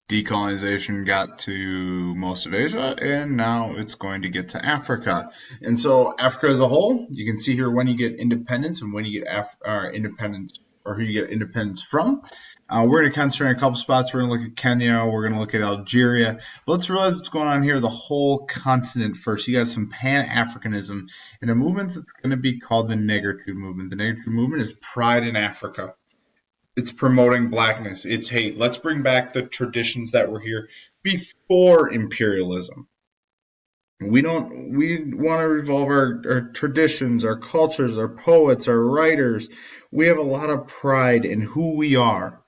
Decolonization got to most of Asia, and now it's going to get to Africa. And so, Africa as a whole, you can see here when you get independence and when you get independence, or who you get independence from. We're going to concentrate on a couple spots. We're going to look at Kenya. We're going to look at Algeria. But let's realize what's going on here. The whole continent first. You got some Pan-Africanism and a movement that's going to be called the Negritude movement. The Negritude movement is pride in Africa. It's promoting blackness. It's hate. Let's bring back the traditions that were here before imperialism. We want to revolve our traditions, our cultures, our poets, our writers. We have a lot of pride in who we are.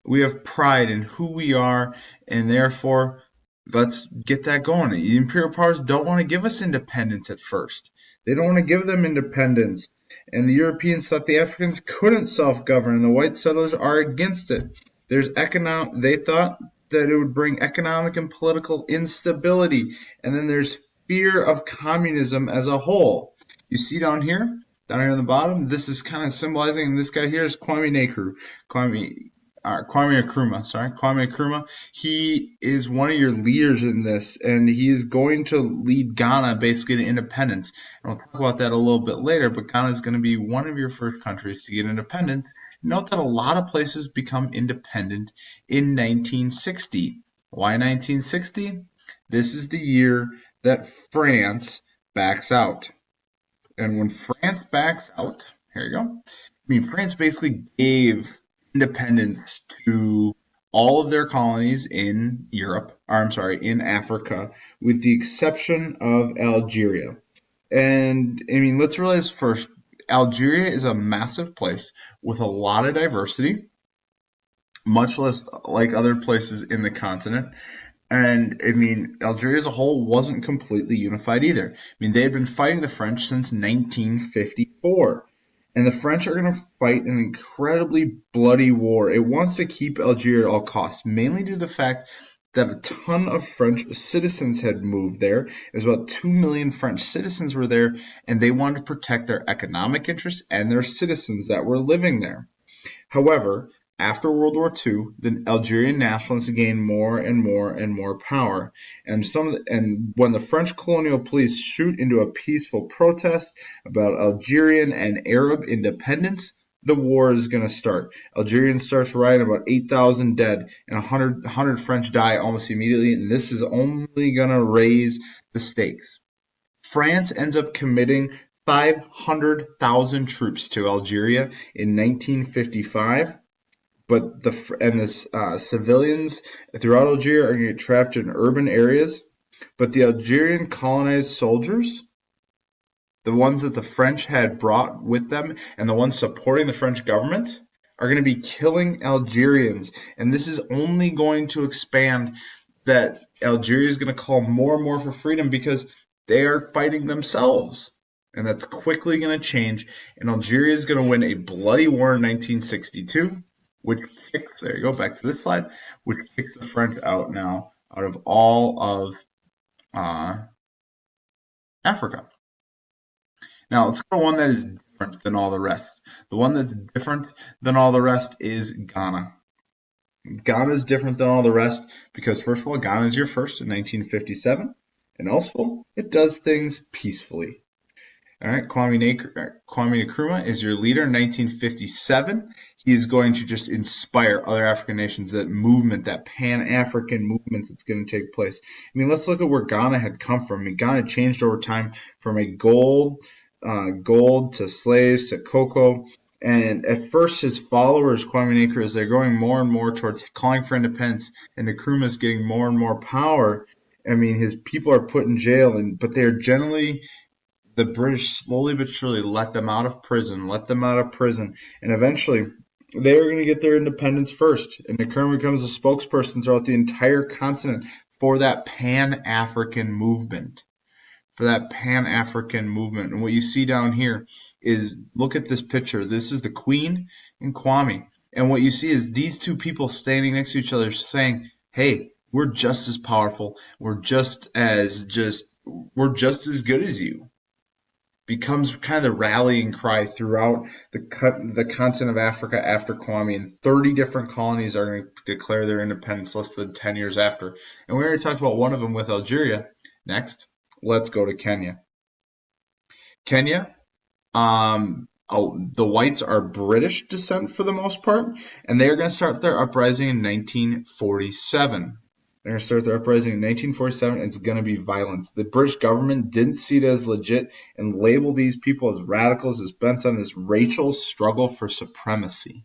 We have pride in who we are, and therefore, let's get that going. The imperial powers don't want to give us independence at first. They don't want to give them independence. And the Europeans thought the Africans couldn't self-govern, and the white settlers are against it. They thought that it would bring economic and political instability, and then there's fear of communism as a whole. You see down here on the bottom, this is kind of symbolizing, and this guy here is Kwame Nkrumah. Kwame Nkrumah, sorry, Kwame Nkrumah. He is one of your leaders in this, and he is going to lead Ghana basically to independence. And we'll talk about that a little bit later, but Ghana is going to be one of your first countries to get independent. Note that a lot of places become independent in 1960. Why 1960? This is the year that France backs out. And when France backs out, here you go. France basically gave independence to all of their colonies in in Africa, with the exception of Algeria. And let's realize first, Algeria is a massive place with a lot of diversity, much less like other places in the continent. And Algeria as a whole wasn't completely unified either. They had been fighting the French since 1954. And the French are going to fight an incredibly bloody war. It wants to keep Algeria at all costs, mainly due to the fact that a ton of French citizens had moved there. It was about 2 million French citizens were there, and they wanted to protect their economic interests and their citizens that were living there. However, after World War II, the Algerian nationalists gained more and more and more power, and when the French colonial police shoot into a peaceful protest about Algerian and Arab independence, the war is going to start. Algerians starts rioting, about 8,000 dead, and 100 French die almost immediately, and this is only going to raise the stakes. France ends up committing 500,000 troops to Algeria in 1955. But the civilians throughout Algeria are going to get trapped in urban areas. But the Algerian colonized soldiers, the ones that the French had brought with them and the ones supporting the French government, are going to be killing Algerians. And this is only going to expand that Algeria is going to call more and more for freedom because they are fighting themselves. And that's quickly going to change. And Algeria is going to win a bloody war in 1962. There you go, back to this slide, which kicks the French out of all of Africa. Now, let's go to one that is different than all the rest. The one that's different than all the rest is Ghana. Ghana is different than all the rest because, first of all, Ghana is your first in 1957, and also it does things peacefully. All right, Kwame Nkrumah is your leader in 1957. He's going to just inspire other African nations, that movement, that Pan-African movement that's going to take place. Let's look at where Ghana had come from. Ghana changed over time from a gold to slaves to cocoa. And at first, his followers, Kwame Nkrumah, as they're going more and more towards calling for independence, and Nkrumah is getting more and more power. His people are put in jail, but they're generally, the British slowly but surely let them out of prison, and eventually they were going to get their independence first. And Nkrumah becomes a spokesperson throughout the entire continent for that Pan-African movement. And what you see down here is, look at this picture. This is the Queen and Kwame. And what you see is these two people standing next to each other saying, hey, we're just as powerful. We're just as good as you. becomes kind of the rallying cry throughout the continent of Africa after Kwame, and 30 different colonies are going to declare their independence less than 10 years after. And we already talked about one of them with Algeria. Next, let's go to Kenya. Kenya, the whites are British descent for the most part, and they are going to start their uprising in 1947. They're going to start their uprising in 1947, and it's going to be violence. The British government didn't see it as legit and labeled these people as radicals, as bent on this racial struggle for supremacy.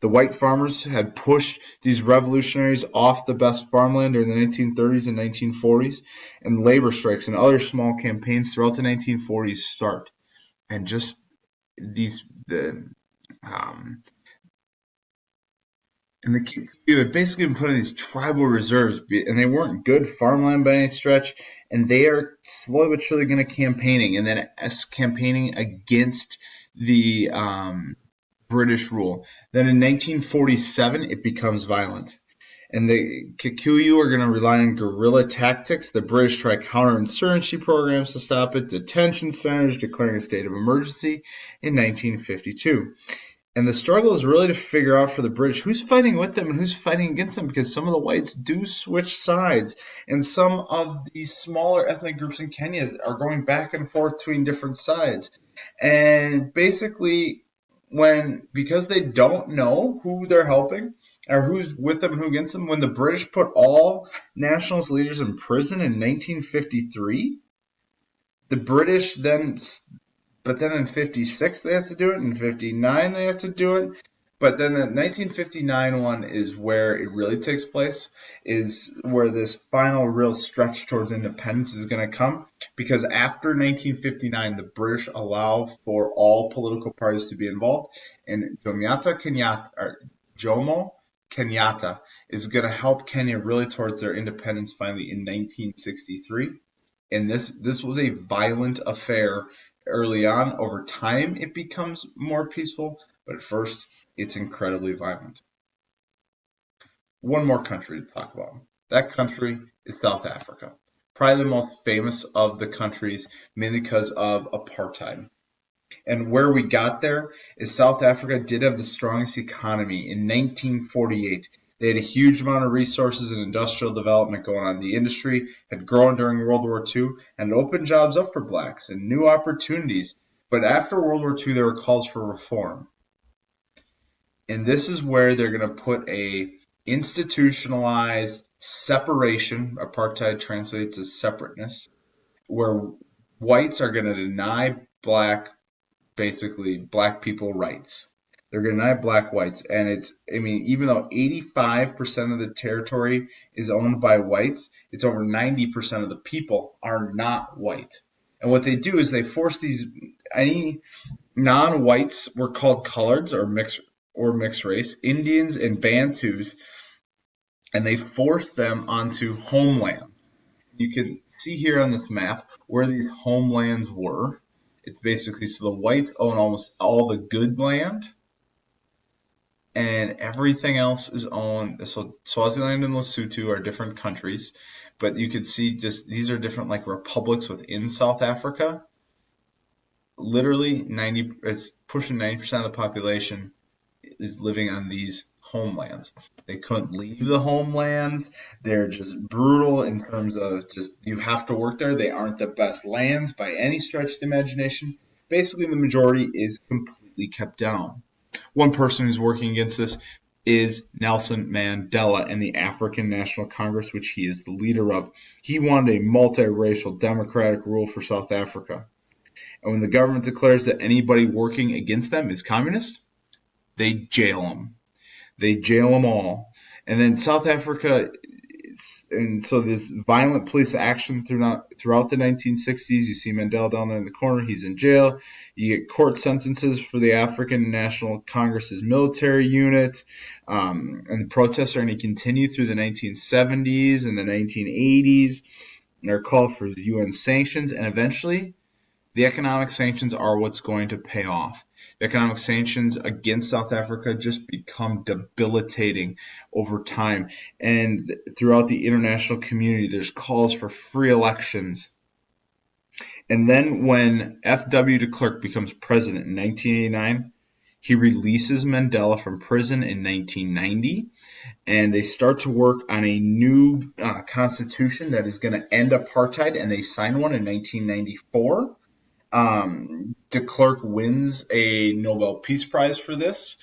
The white farmers had pushed these revolutionaries off the best farmland during the 1930s and 1940s, and labor strikes and other small campaigns throughout the 1940s start. And just um, you had basically been put in these tribal reserves, and they weren't good farmland by any stretch. And they are slowly but surely going to campaigning, and then campaigning against the British rule. Then in 1947, it becomes violent. And the Kikuyu are going to rely on guerrilla tactics. The British try counterinsurgency programs to stop it, detention centers, declaring a state of emergency in 1952. And the struggle is really to figure out for the British who's fighting with them and who's fighting against them, because some of the whites do switch sides, and some of the smaller ethnic groups in Kenya are going back and forth between different sides. And basically, because they don't know who they're helping or who's with them and who against them, when the British put all nationalist leaders in prison in 1953, the British then, but then in 56 they have to do it, in 59 they have to do it, but then the 1959 one is where it really takes place, is where this final real stretch towards independence is going to come, because after 1959, the British allow for all political parties to be involved, and Jomo Kenyatta is going to help Kenya really towards their independence finally in 1963. And this was a violent affair early on. Over time, it becomes more peaceful, but at first, it's incredibly violent. One more country to talk about. That country is South Africa. Probably the most famous of the countries, mainly because of apartheid. And where we got there is South Africa did have the strongest economy in 1948. They had a huge amount of resources and industrial development going on. The industry had grown during World War II and opened jobs up for blacks and new opportunities. But after World War II, there were calls for reform. And this is where they're going to put a institutionalized separation. Apartheid translates as separateness, where whites are going to deny black people rights. They're going to deny black whites. And even though 85% of the territory is owned by whites, it's over 90% of the people are not white. And what they do is they force any non-whites were called coloreds or mixed race, Indians and Bantus, and they force them onto homelands. You can see here on this map where these homelands were. It's basically, so the whites own almost all the good land, and everything else is owned. So Swaziland and Lesotho are different countries, but you can see just these are different like republics within South Africa. Literally it's pushing 90% of the population is living on these homelands. They couldn't leave the homeland. They're just brutal in terms of just you have to work there. They aren't the best lands by any stretch of the imagination. Basically, the majority is completely kept down. One person who's working against this is Nelson Mandela and the African National Congress, which he is the leader of. He wanted a multiracial democratic rule for South Africa. And when the government declares that anybody working against them is communist, they jail them. They jail them all. And then South Africa, and so this violent police action throughout the 1960s. You see Mandela down there in the corner. He's in jail. You get court sentences for the African National Congress's military unit. And the protests are going to continue through the 1970s and the 1980s. They're called for UN sanctions. And eventually, the economic sanctions are what's going to pay off. The economic sanctions against South Africa just become debilitating over time. And throughout the international community, there's calls for free elections. And then when F.W. de Klerk becomes president in 1989, he releases Mandela from prison in 1990, and they start to work on a new constitution that is going to end apartheid, and they sign one in 1994. De Klerk wins a Nobel Peace Prize for this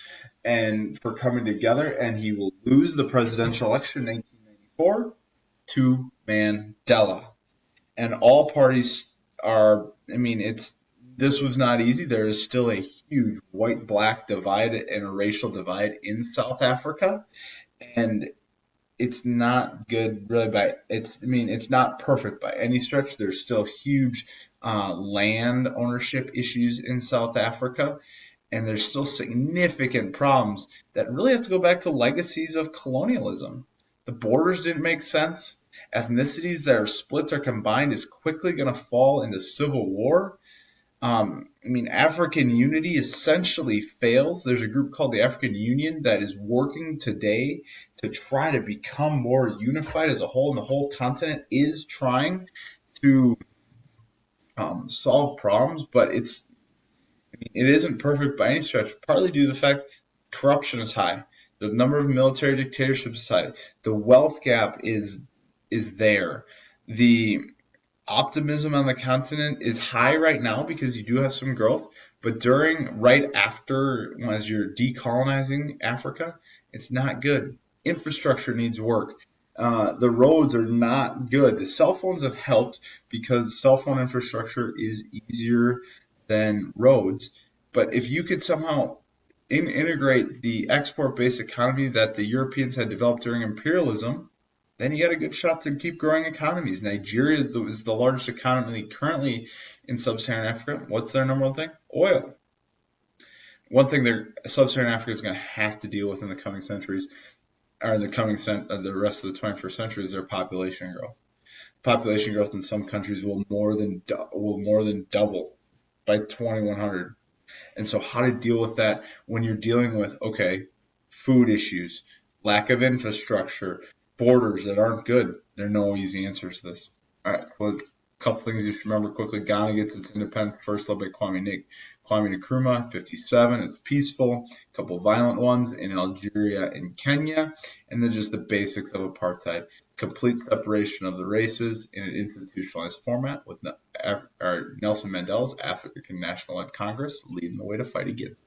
and for coming together, and he will lose the presidential election in 1994 to Mandela. And all parties are, I mean, this was not easy. There is still a huge white black divide and a racial divide in South Africa. And it's not good really it's not perfect by any stretch. There's still huge land ownership issues in South Africa, and there's still significant problems that really have to go back to legacies of colonialism. The borders didn't make sense. Ethnicities that are split or combined is quickly going to fall into civil war. African unity essentially fails. There's a group called the African Union that is working today to try to become more unified as a whole, and the whole continent is trying to solve problems, but it isn't perfect by any stretch, partly due to the fact corruption is high. The number of military dictatorships is high. The wealth gap is there. The optimism on the continent is high right now because you do have some growth, but right after, as you're decolonizing Africa, it's not good. Infrastructure needs work. The roads are not good. The cell phones have helped because cell phone infrastructure is easier than roads. But if you could somehow integrate the export-based economy that the Europeans had developed during imperialism, then you got a good shot to keep growing economies. Nigeria is the largest economy currently in sub-Saharan Africa. What's their number one thing? Oil. One thing sub-Saharan Africa is going to have to deal with in the coming centuries, or in the rest of the 21st century, is their population growth. Population growth in some countries will more than double by 2100. And so how to deal with that when you're dealing with, okay, food issues, lack of infrastructure, borders that aren't good. There are no easy answers to this. All right, so a couple things you should remember quickly. Ghana gets its independence first led by Kwame Nkrumah, 57. It's peaceful. A couple violent ones in Algeria and Kenya. And then just the basics of apartheid. Complete separation of the races in an institutionalized format with Nelson Mandela's African National Congress leading the way to fight against.